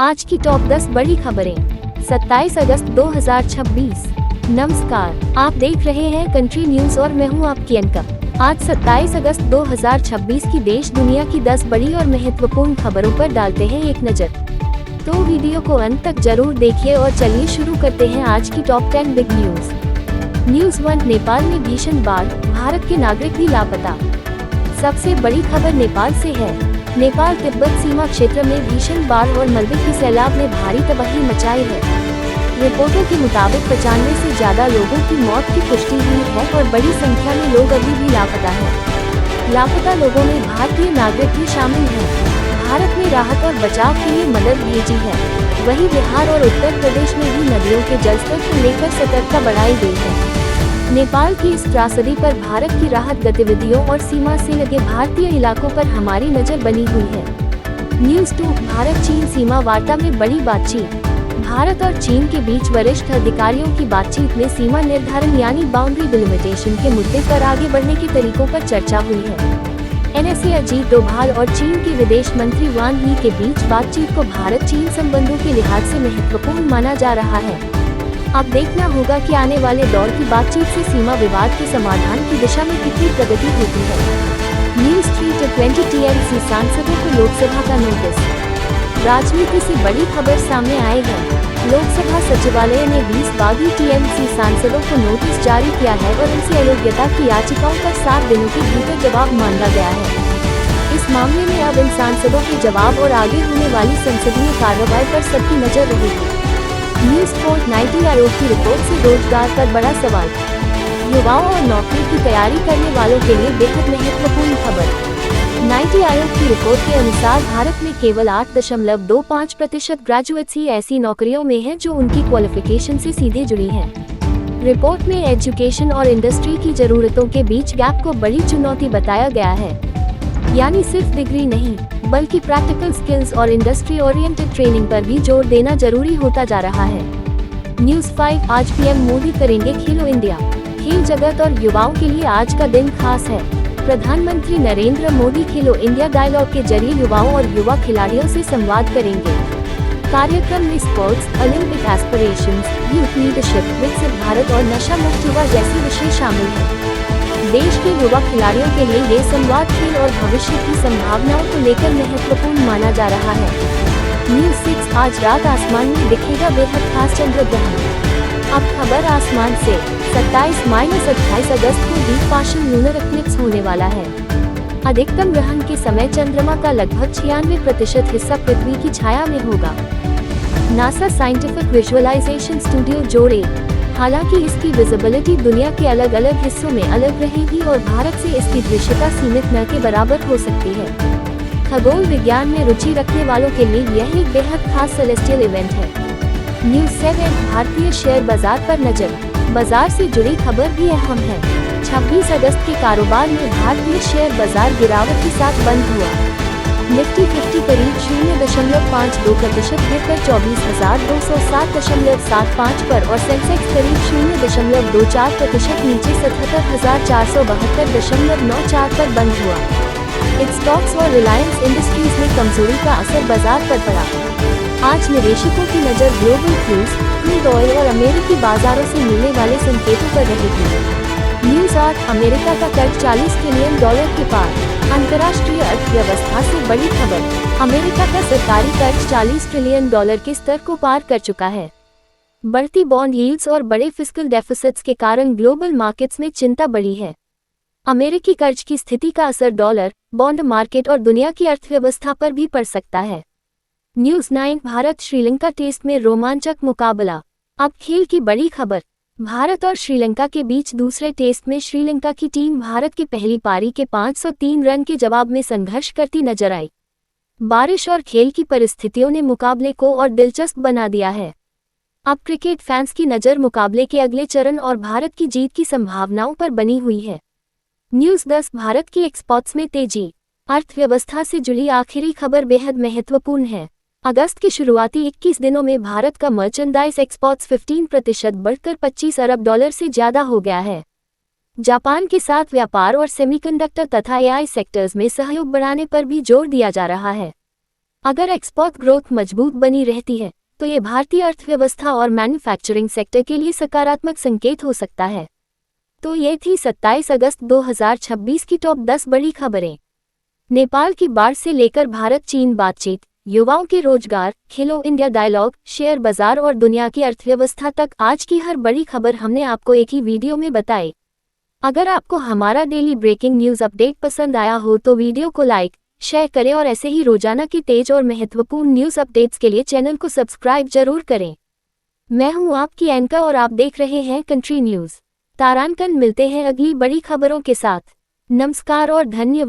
आज की टॉप 10 बड़ी खबरें 27 अगस्त 2026। नमस्कार, आप देख रहे हैं कंट्री न्यूज और मैं हूं आपकी अनका। आज 27 अगस्त 2026 की देश दुनिया की 10 बड़ी और महत्वपूर्ण खबरों पर डालते हैं एक नजर। तो वीडियो को अंत तक जरूर देखिए और चलिए शुरू करते हैं आज की top 10 big news. News 1। Nepal में भीषण बाढ़, भारत के नागरिक भी लापता। सबसे बड़ी खबर नेपाल से है। नेपाल तिब्बत सीमा क्षेत्र में भीषण बाढ़ और मलबे के सैलाब ने भारी तबाही मचाई है। रिपोर्टों के मुताबिक 95 से ज्यादा लोगों की मौत की पुष्टि हुई है और बड़ी संख्या में लोग अभी भी लापता हैं। लापता लोगों में भारतीय नागरिक भी शामिल हैं। भारत ने राहत और बचाव के लिए मदद भेजी है। वहीं बिहार और उत्तर प्रदेश में भी नदियों के जलस्तर को लेकर सतर्कता बढ़ाई गई है। नेपाल की इस त्रासदी पर भारत की राहत गतिविधियों और सीमा से लगे भारतीय इलाकों पर हमारी नजर बनी हुई है। न्यूज 2। भारत चीन सीमा वार्ता में बड़ी बातचीत। भारत और चीन के बीच वरिष्ठ अधिकारियों की बातचीत में सीमा निर्धारण यानी बाउंड्री डिलिमिटेशन के मुद्दे पर आगे बढ़ने के तरीकों पर चर्चा हुई है। NSA अजीत डोभाल और चीन के विदेश मंत्री वांग यी के बीच बातचीत को भारत चीन संबंधों के लिहाज से महत्वपूर्ण माना जा रहा है। अब देखना होगा कि आने वाले दौर की बातचीत से सीमा विवाद के समाधान की दिशा में कितनी प्रगति होती है। न्यूज 3 20 TMC सांसदों को लोकसभा का नोटिस। राजनीति से बड़ी खबर सामने आई है। लोकसभा सचिवालय ने 20 बागी TMC सांसदों को नोटिस जारी किया है और उनसे अयोग्यता की याचिकाओं पर 7 दिनों के भीतर जवाब मांगा गया है। इस मामले में अब इन सांसदों के जवाब और आगे होने वाली संसदीय कार्रवाई पर सबकी नजर रहेगी। न्यूज 4 नीति आयोग की रिपोर्ट से रोजगार पर बड़ा सवाल। युवाओं और नौकरी की तैयारी करने वालों के लिए बेहद महत्वपूर्ण खबर। नीति आयोग की रिपोर्ट के अनुसार भारत में केवल 8.25% ग्रेजुएट्स ही ऐसी नौकरियों में हैं जो उनकी क्वालिफिकेशन से सीधे जुड़ी हैं। रिपोर्ट में एजुकेशन और इंडस्ट्री की जरूरतों के बीच गैप को बड़ी चुनौती बताया गया है। यानी सिर्फ डिग्री नहीं बल्कि प्रैक्टिकल स्किल्स और इंडस्ट्री ओरिएंटेड ट्रेनिंग पर भी जोर देना जरूरी होता जा रहा है। न्यूज 5। आज PM मोदी करेंगे खेलो इंडिया। खेल जगत और युवाओं के लिए आज का दिन खास है। प्रधानमंत्री नरेंद्र मोदी खेलो इंडिया डायलॉग के जरिए युवाओं और युवा खिलाड़ियों से संवाद करेंगे। कार्यक्रम में sports, Olympic aspirations, youth leadership, विकसित भारत और नशा मुक्त युवा जैसे विषय शामिल हैं। देश के युवा खिलाड़ियों के लिए ये संवाद खेल और भविष्य की संभावनाओं को लेकर महत्वपूर्ण माना जा रहा है। न्यूज 6। आज रात आसमान में दिखेगा बेहद खास चंद्र ग्रहण। अब खबर आसमान से। 27-28 अगस्त को डीप पार्शियल लूनर इक्लिप्स होने वाला है। अधिकतम ग्रहण के समय चंद्रमा का लगभग 96% हिस्सा पृथ्वी की छाया में होगा। नासा साइंटिफिक विजुअलाइजेशन स्टूडियो जोड़े। हालांकि इसकी विजिबिलिटी दुनिया के अलग अलग हिस्सों में अलग रहेगी और भारत से इसकी दृश्यता सीमित न के बराबर हो सकती है। खगोल विज्ञान में रुचि रखने वालों के लिए यह एक बेहद खास सेलेस्टियल इवेंट है। न्यूज 7। भारतीय शेयर बाजार पर नजर। बाजार से जुड़ी खबर भी अहम है। 26 अगस्त के कारोबार में भारतीय शेयर बाजार गिरावट के साथ बंद हुआ। निफ्टी 50 करीब 0.52% गिरकर 24,207.75 पर और सेंसेक्स करीब 0.24% नीचे 77,472.94 पर बंद हुआ। स्टॉक्स और रिलायंस इंडस्ट्रीज में कमजोरी का असर बाजार पर पड़ा। आज निवेशकों की नजर ग्लोबल क्रूड ऑयल और अमेरिकी बाजारों से मिलने वाले संकेतों पर रहेगी। न्यूज 8। अमेरिका का कर्ज $40 ट्रिलियन के पार। अंतर्राष्ट्रीय अर्थव्यवस्था से बड़ी खबर। अमेरिका का सरकारी कर्ज $40 ट्रिलियन के स्तर को पार कर चुका है। बढ़ती बॉन्ड यील्ड्स और बड़े फिस्कल डेफिसिट्स के कारण ग्लोबल मार्केट्स में चिंता बढ़ी है। अमेरिकी कर्ज की स्थिति का असर डॉलर, बॉन्ड मार्केट और दुनिया की अर्थव्यवस्था पर भी पड़ सकता है। न्यूज 9। भारत श्रीलंका टेस्ट में रोमांचक मुकाबला। अब खेल की बड़ी खबर। भारत और श्रीलंका के बीच दूसरे टेस्ट में श्रीलंका की टीम भारत की पहली पारी के 503 रन के जवाब में संघर्ष करती नजर आई। बारिश और खेल की परिस्थितियों ने मुकाबले को और दिलचस्प बना दिया है। अब क्रिकेट फैंस की नजर मुकाबले के अगले चरण और भारत की जीत की संभावनाओं पर बनी हुई है। न्यूज 10। भारत की एक्सपोर्ट्स में तेजी। अर्थव्यवस्था से जुड़ी आखिरी खबर बेहद महत्वपूर्ण है। अगस्त के शुरुआती 21 दिनों में भारत का मर्चेंडाइज एक्सपोर्ट्स 15% बढ़कर $25 अरब से ज्यादा हो गया है। जापान के साथ व्यापार और सेमीकंडक्टर तथा AI सेक्टर्स में सहयोग बढ़ाने पर भी जोर दिया जा रहा है। अगर एक्सपोर्ट ग्रोथ मजबूत बनी रहती है तो ये भारतीय अर्थव्यवस्था और मैन्युफैक्चरिंग सेक्टर के लिए सकारात्मक संकेत हो सकता है। तो ये थी 27 अगस्त 2026 की टॉप 10 बड़ी खबरें। नेपाल की बाढ़ से लेकर भारत चीन बातचीत, युवाओं के रोजगार, खेलो इंडिया डायलॉग, शेयर बाजार और दुनिया की अर्थव्यवस्था तक आज की हर बड़ी खबर हमने आपको एक ही वीडियो में बताई। अगर आपको हमारा डेली ब्रेकिंग न्यूज़ अपडेट पसंद आया हो तो वीडियो को लाइक, शेयर करें और ऐसे ही रोजाना की तेज और महत्वपूर्ण न्यूज़ अपडेट्स के लिए चैनल को सब्सक्राइब जरूर करें। मैं हूं आपकी एंकर और आप देख रहे हैं कंट्री न्यूज़। तारांकन मिलते हैं अगली बड़ी खबरों के साथ। नमस्कार और धन्यवाद।